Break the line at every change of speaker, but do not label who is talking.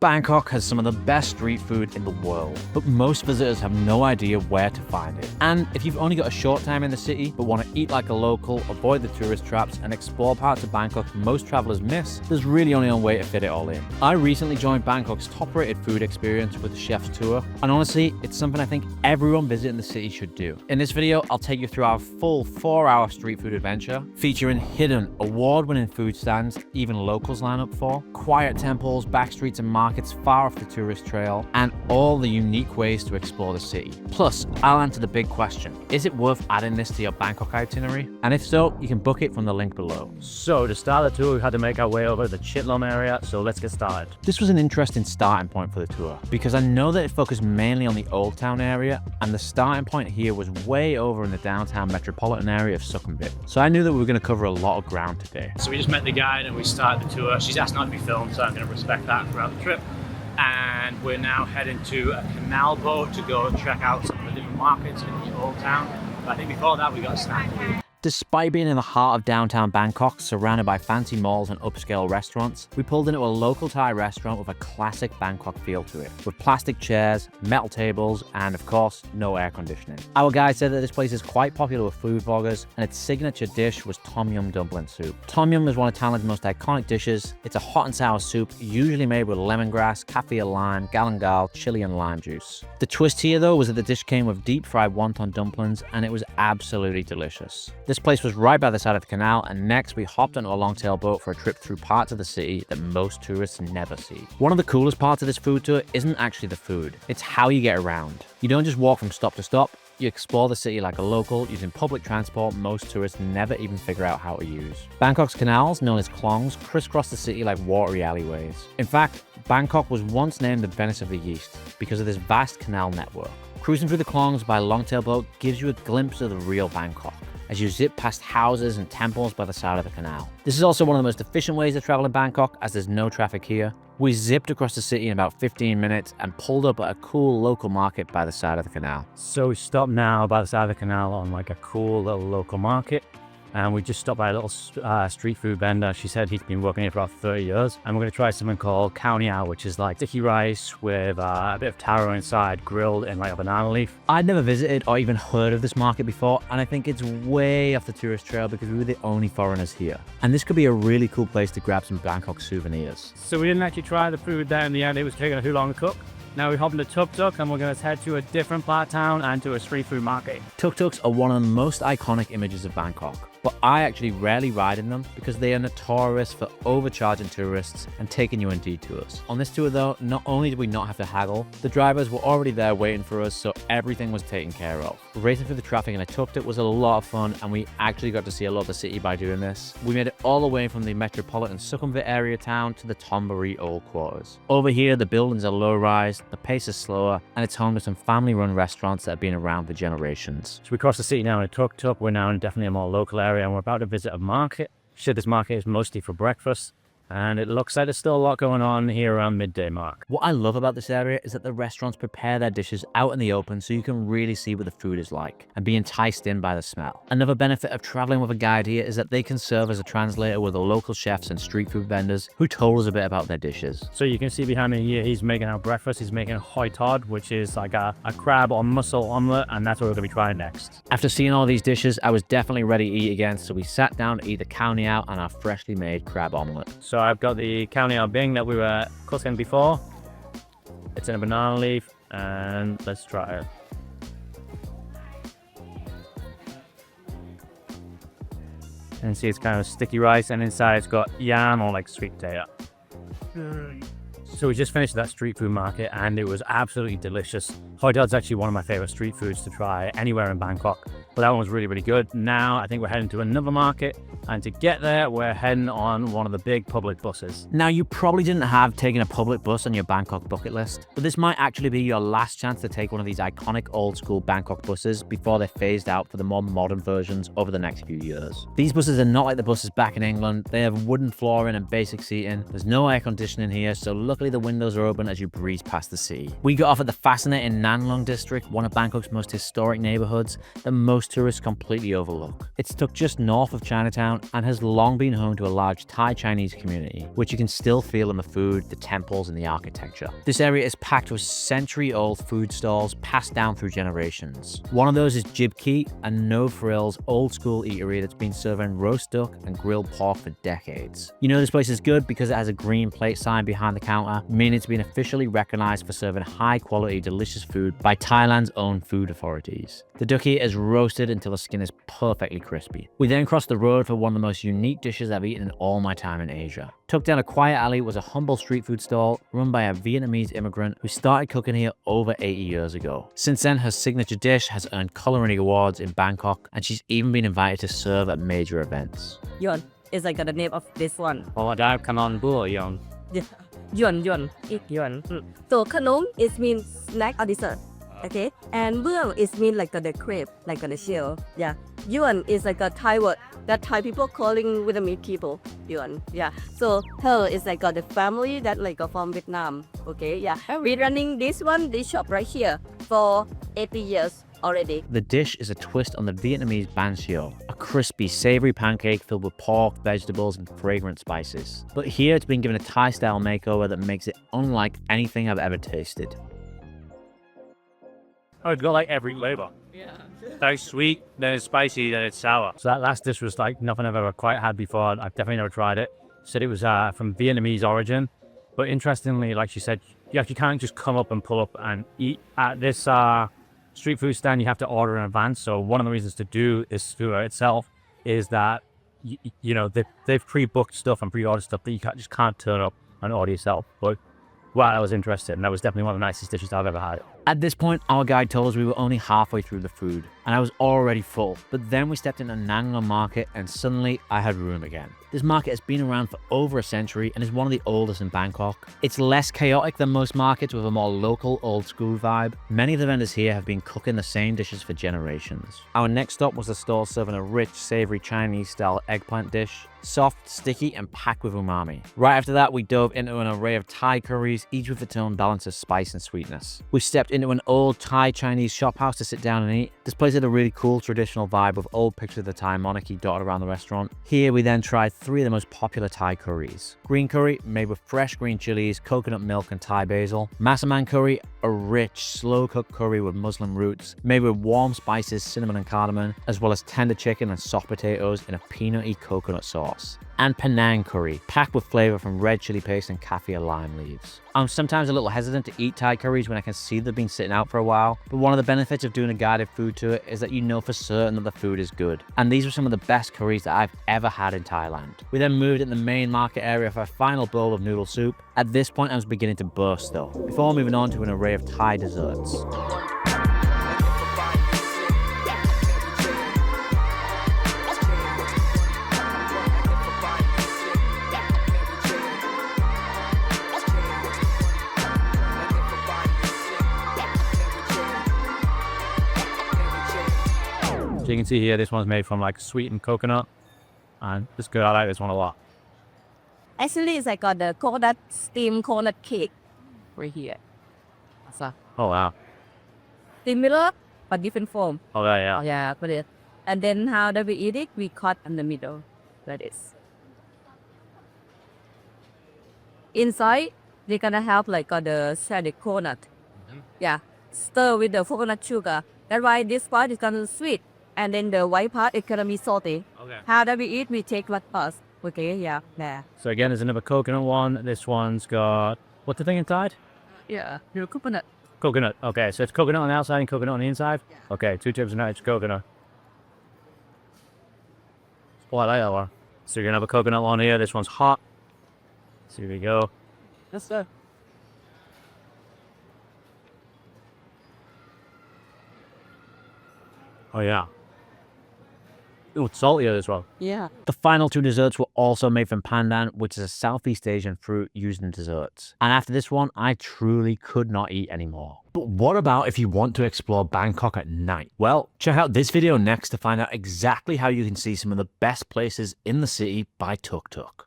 Bangkok has some of the best street food in the world, but most visitors have no idea where to find it. And if you've only got a short time in the city but want to eat like a local, avoid the tourist traps, and explore parts of Bangkok most travelers miss, there's really only one way to fit it all in. I recently joined Bangkok's top-rated food experience with the chef's tour, and honestly, it's something I think everyone visiting the city should do. In this video, I'll take you through our full 4-hour street food adventure, featuring hidden, award-winning food stands even locals line up for, quiet temples, back streets and markets far off the tourist trail, and all the unique ways to explore the city. Plus, I'll answer the big question: is it worth adding this to your Bangkok itinerary? And if so, you can book it from the link below.
So to start the tour, we had to make our way over to the Chitlom area, so let's get started.
This was an interesting starting point for the tour, because I know that it focused mainly on the Old Town area, and the starting point here was way over in the downtown metropolitan area of Sukhumvit. So I knew that we were going to cover a lot of ground today.
So we just met the guide and we started the tour. She's asked not to be filmed, so I'm going to respect that throughout the trip. And we're now heading to a canal boat to go check out some of the different markets in the Old Town. But I think before that we got a snack to eat.
Despite being in the heart of downtown Bangkok, surrounded by fancy malls and upscale restaurants, we pulled into a local Thai restaurant with a classic Bangkok feel to it, with plastic chairs, metal tables, and of course, no air conditioning. Our guide said that this place is quite popular with food vloggers, and its signature dish was Tom Yum dumpling soup. Tom Yum is one of Thailand's most iconic dishes. It's a hot and sour soup, usually made with lemongrass, kaffir lime, galangal, chili, and lime juice. The twist here, though, was that the dish came with deep-fried wonton dumplings, and it was absolutely delicious. This place was right by the side of the canal, and next we hopped onto a longtail boat for a trip through parts of the city that most tourists never see. One of the coolest parts of this food tour isn't actually the food, it's how you get around. You don't just walk from stop to stop, you explore the city like a local, using public transport most tourists never even figure out how to use. Bangkok's canals, known as klongs, crisscross the city like watery alleyways. In fact, Bangkok was once named the Venice of the East because of this vast canal network. Cruising through the klongs by a longtail boat gives you a glimpse of the real Bangkok, as you zip past houses and temples by the side of the canal. This is also one of the most efficient ways to travel in Bangkok, as there's no traffic here. We zipped across the city in about 15 minutes and pulled up at a cool local market by the side of the canal.
So we stopped now by the side of the canal on like a cool little local market. And we just stopped by a little street food vendor. She said he's been working here for about 30 years. And we're going to try something called Canal, which is like sticky rice with a bit of taro inside, grilled in like a banana leaf.
I'd never visited or even heard of this market before, and I think it's way off the tourist trail because we were the only foreigners here. And this could be a really cool place to grab some Bangkok souvenirs.
So we didn't actually try the food there in the end. It was taking too long to cook. Now we hop into Tuk Tuks and we're going to head to a different part of town and to a street food market.
Tuk Tuks are one of the most iconic images of Bangkok, but I actually rarely ride in them because they are notorious for overcharging tourists and taking you on detours. On this tour though, not only did we not have to haggle, the drivers were already there waiting for us, so everything was taken care of. Racing through the traffic in a tuk tuk was a lot of fun, and we actually got to see a lot of the city by doing this. We made it all the way from the metropolitan Sukhumvit area town to the Thonburi old quarters. Over here, the buildings are low-rise, the pace is slower, and it's home to some family-run restaurants that have been around for generations.
So we crossed the city now in a tuk tuk. We're now in definitely a more local area, and we're about to visit a market. She said this market is mostly for breakfast, and it looks like there's still a lot going on here around midday mark.
What I love about this area is that the restaurants prepare their dishes out in the open so you can really see what the food is like and be enticed in by the smell. Another benefit of traveling with a guide here is that they can serve as a translator with the local chefs and street food vendors who told us a bit about their dishes.
So you can see behind me here, he's making our breakfast. He's making hoi tod, which is like a crab or mussel omelette, and that's what we're going to be trying next.
After seeing all these dishes, I was definitely ready to eat again, so we sat down to eat the Canal and our freshly made crab omelette.
So I've got the Canal Bing that we were cooking before. It's in a banana leaf, and let's try it. And see, it's kind of sticky rice, and inside it's got yam or like sweet potato. So we just finished that street food market, and it was absolutely delicious. Hoi tod's actually one of my favorite street foods to try anywhere in Bangkok, but that one was really, really good. Now I think we're heading to another market, and to get there, we're heading on one of the big public buses.
Now, you probably didn't have taking a public bus on your Bangkok bucket list, but this might actually be your last chance to take one of these iconic old school Bangkok buses before they're phased out for the more modern versions over the next few years. These buses are not like the buses back in England. They have wooden flooring and basic seating. There's no air conditioning here, so luckily immediately the windows are open as you breeze past the city. We got off at the fascinating Nan Luang district, one of Bangkok's most historic neighborhoods that most tourists completely overlook. It's tucked just north of Chinatown and has long been home to a large Thai Chinese community, which you can still feel in the food, the temples, and the architecture. This area is packed with century-old food stalls passed down through generations. One of those is Jib Ki, a no-frills, old-school eatery that's been serving roast duck and grilled pork for decades. You know this place is good because it has a green plate sign behind the counter, meaning it's been officially recognized for serving high-quality, delicious food by Thailand's own food authorities. The ducky is roasted until the skin is perfectly crispy. We then crossed the road for one of the most unique dishes I've eaten in all my time in Asia. Tucked down a quiet alley was a humble street food stall run by a Vietnamese immigrant who started cooking here over 80 years ago. Since then, her signature dish has earned culinary awards in Bangkok, and she's even been invited to serve at major events.
Yuan is like the name of this one.
Oh, that Canal Yuan.
Yeah. Yuan, ik yuan. So khanom is mean snack or dessert. Okay, and buang is mean like the crepe, like the shell. Yeah, yuan is like a Thai word that Thai people calling Vietnamese people. Yuan, yeah. So her is like the family that like from Vietnam. Okay, yeah. We running this shop right here for 80 years already.
The dish is a twist on the Vietnamese banh xio, a crispy, savory pancake filled with pork, vegetables, and fragrant spices. But here it's been given a Thai-style makeover that makes it unlike anything I've ever tasted.
Oh, it's got like every flavor.
Yeah.
So sweet, then it's spicy, then it's sour. So that last dish was like nothing I've ever quite had before. I've definitely never tried it. Said it was from Vietnamese origin. But interestingly, like she said, you actually can't just come up and pull up and eat at this street food stand. You have to order in advance. So one of the reasons to do this tour itself is that, you know, they've pre-booked stuff and pre-ordered stuff that you just can't turn up and order yourself. But wow, I was interested, and that was definitely one of the nicest dishes I've ever had.
At this point, our guide told us we were only halfway through the food, and I was already full. But then we stepped into Nang Luang market, and suddenly I had room again. This market has been around for over a century and is one of the oldest in Bangkok. It's less chaotic than most markets with a more local, old-school vibe. Many of the vendors here have been cooking the same dishes for generations. Our next stop was a stall serving a rich, savory Chinese-style eggplant dish. Soft, sticky, and packed with umami. Right after that, we dove into an array of Thai curries, each with its own balance of spice and sweetness. We stepped into an old Thai Chinese shop house to sit down and eat. This place had a really cool traditional vibe with old pictures of the Thai monarchy dotted around the restaurant. Here we then tried 3 of the most popular Thai curries. Green curry, made with fresh green chilies, coconut milk, and Thai basil. Masaman curry, a rich, slow-cooked curry with Muslim roots, made with warm spices, cinnamon and cardamom, as well as tender chicken and soft potatoes in a peanutty coconut sauce. And Penang curry, packed with flavor from red chili paste and kaffir lime leaves. I'm sometimes a little hesitant to eat Thai curries when I can see they've been sitting out for a while, but one of the benefits of doing a guided food tour is that you know for certain that the food is good. And these were some of the best curries that I've ever had in Thailand. We then moved in the main market area for a final bowl of noodle soup. At this point I was beginning to burst though, before moving on to an array of Thai desserts.
So you can see here, this one's made from like sweetened coconut, and this good. I like this one a lot.
Actually, it's like the coconut steamed coconut cake right here. So
Oh wow.
similar but different form.
Oh yeah.
Yeah, put it. And then how do we eat it? We cut in the middle, like this. Inside, they're gonna have like the shredded coconut. Yeah, stir with the coconut sugar. That's why this part is gonna be sweet, and then the white part is gonna be salty.
Okay.
How do we eat? We take what first. Okay, yeah, yeah.
So again, there's another coconut one. This one's got, what's the thing inside?
Yeah, your coconut.
Coconut. Okay, so it's coconut on the outside and coconut on the inside? Okay, 2 tips of each coconut. Oh, I like that one. So you're gonna have a coconut one here. This one's hot. So here we go.
Yes, sir.
Oh yeah. Oh, it's saltier as well.
Yeah.
The final 2 desserts were also made from pandan, which is a Southeast Asian fruit used in desserts. And after this one, I truly could not eat anymore. But what about if you want to explore Bangkok at night? Well, check out this video next to find out exactly how you can see some of the best places in the city by Tuk Tuk.